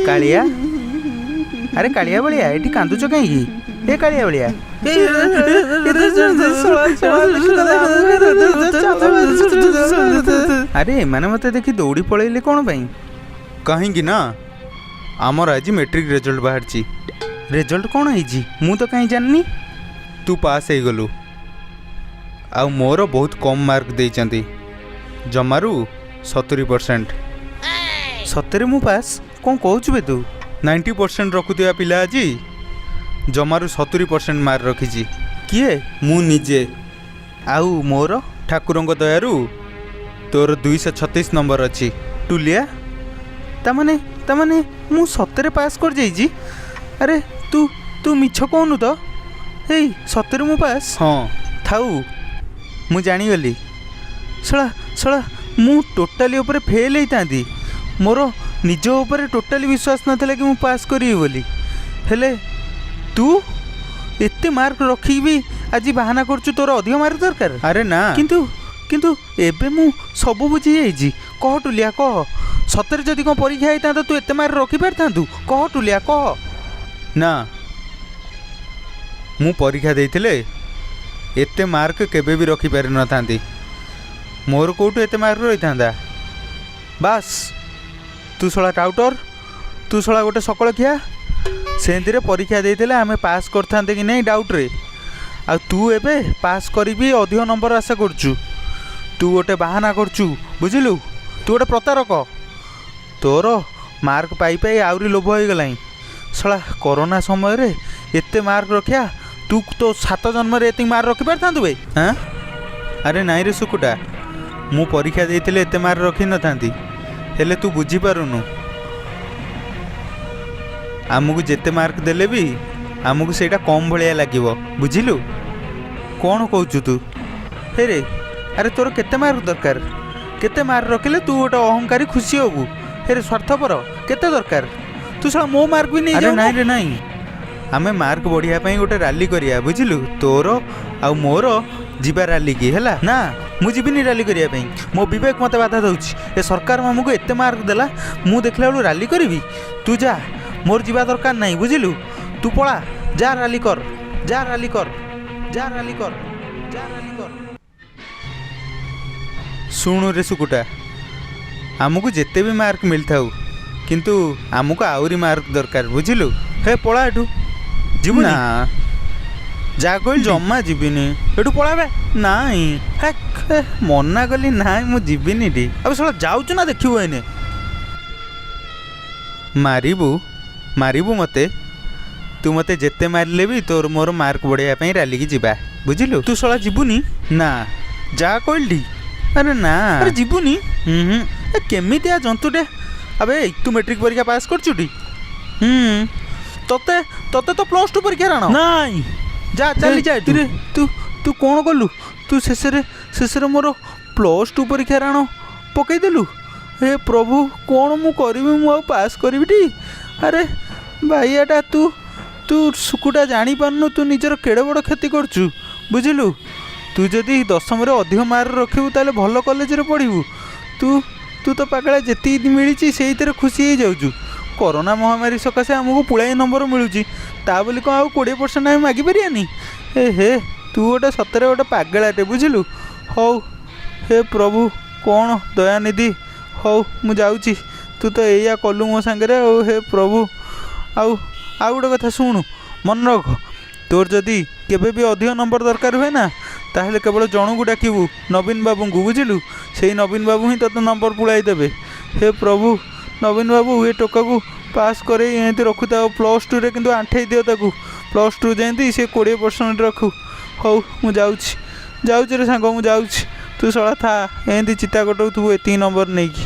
कालिया अरे कालिया बलिया एटी कांदुच कहीं ए कालिया बलिया अरे माने मत देखी दौड़ी पलैले कौन पाई कहीं ना आमर आज मैट्रिक रिजल्ट बाहर रिजल्ट कौन है मु तो कहीं जाननी तू पास हो गलु आ मोर बहुत कम मार्क देइचंती जमारू 70%। सतरे मु पास कौन कहूँ बे तू 90% रखुवा पिला आज जमारू 70% मार्क रखी किए मु निजे आउ मोर ठाकुर दयारू तोर 236 नंबर अच्छी टुलिया तमाने मु सतरे पास कर जाइजी। अरे तू तू मिछ कहनु तो ए सतरे मु पास हाँ थाऊ मु जानीगली शला शला मु टोटाली ऊपर फेल होता मोर निज ऊपर टोटाली विश्वास नाला कि मु पास करी बोली हेले तू एते मार्क रखी भी आज बाहाना करचु तोर अधिक मार्क दरकार। अरे ना किंतु किंतु एबे मु सब बुझी जाइजी कह टुलिया कह सतरे जदि कौन परीक्षा होता तो तू एते मार्क रखी पार कह टुलिया कह ना मु परीक्षा देइथिले एते मार्क केबे भी रखी पारि न थांती मोर कोठु एते मार्क रही था बास तू शला टाउटर तू शला गोटे सकल खिया से परीक्षा देइथिले आमे पास करथांते कि नहीं डाउट रे आ तू एबे पास करी भी अधिक नंबर आशा करचु तू गोटे बाहाना करचु बुझिलु तू गोटे प्रतारक तोर मार्क पाई पाई आउरी लोभ हो गलाई शला कोरोना समय रे एते मार्क रखिया तू तो 7 जन्म रे एति मार्क रखी पार बे हाँ अरे नाई रे सुकुटा मु परीक्षा देइथिले एते मार्क रखी न थांती हेले तू बुझी पारुनु आमको जेते मार्क देले भी आमको सेटा कम भलिया लागिवो बुझिलु कौन कहूचु तू हे रे अरे तोर केते मार्क दरकार केते मार्क रखिले तू गोटे अहंकारी खुशी होबु हे रे स्वार्थपर केते दरकार तू सब मो मार्क भी नहीं अरे नाई रे नाई आमे मार्क बढ़िया पाई गोटे रैली करिया बुझिलु तोर आ मोर जीवा रैली की हैला ना मु जीविनी रैली करिया पाई मो विवेक मते बाधा दउछि ए सरकार हमको एते मार्क देला मु देखला बेलू रैली करिवि तू जा मोर जीवा दरकार नहीं बुझिलु तू पळा जा रैली कर जा रैली कर जा रैली कर जा रैली कर सुनु रे सुकुटा आमको जेते भी मार्क मिलथाउ किंतु आमको आउरी मार्क दरकार बुझिलु हे पळा एठू जीवु ना जा कहल जम्मा जीविनी एठू पळा बे नाई हे मना कली नाई मु जीविनी टी अब सला जाउछु ना देखिबो एने मारिबू मते तू मते जेते मारले भी तोर मोर मार्क बढ़िया पे रैली की जीवा बुझिलु तू सला जीवुनी ना जा कहली अरे ना अरे जीवुनी केमितिया जंतुटे अबे तू मैट्रिक परीक्षा पास करचुटी तते तते तो +2 परीक्षा राण नाई जा चली जा रे तू तू कौन कलु तू शेषे मोर +2 परीक्षा राण पकई देलु हे प्रभु कौन मु करिवि मु पास करिविटी अरे भाईयाटा तू तू सुकुटा जानी पारनु तू निजर केड़े बड़ क्षति करचु बुझिलु तू जदि 10th रे अधिक मार्क रखिबु ताले भल कॉलेज रे पढ़िबु तू तू तो पागला जेती मिली से खुशी हो जाऊँ कोरोना महामारी सकाशे आमको पुलाई नंबर मिलूँ ता बोली कौन 20% आम मागि पारियानी हे तू गोटे सतरे गोटे पागलाटे बुझिलु हौ हे प्रभु कौन दयानिधि हौ मु जाऊँगी तू तो एया कलु मो सांगे हे प्रभु आउ गोटे कथा शुणु मन रख तोर जदि केबे भी अधिक नंबर दरकार हुए ना ताहले केवल जणु को डाकिबू नवीन बाबू को बुझिलु से नवीन बाबू ही तोते नंबर पुलाई देबे हे प्रभु नवीन बाबू ये टोका को पास करे एमती रखुता +2 रे किंतु आंठे दियो ताकू +2 जेंती से 20% रखू हौ मु जाऊँ रे सांग मु जाऊँ तू सला था एमती चिता कटौ तू एती नंबर नहीं कि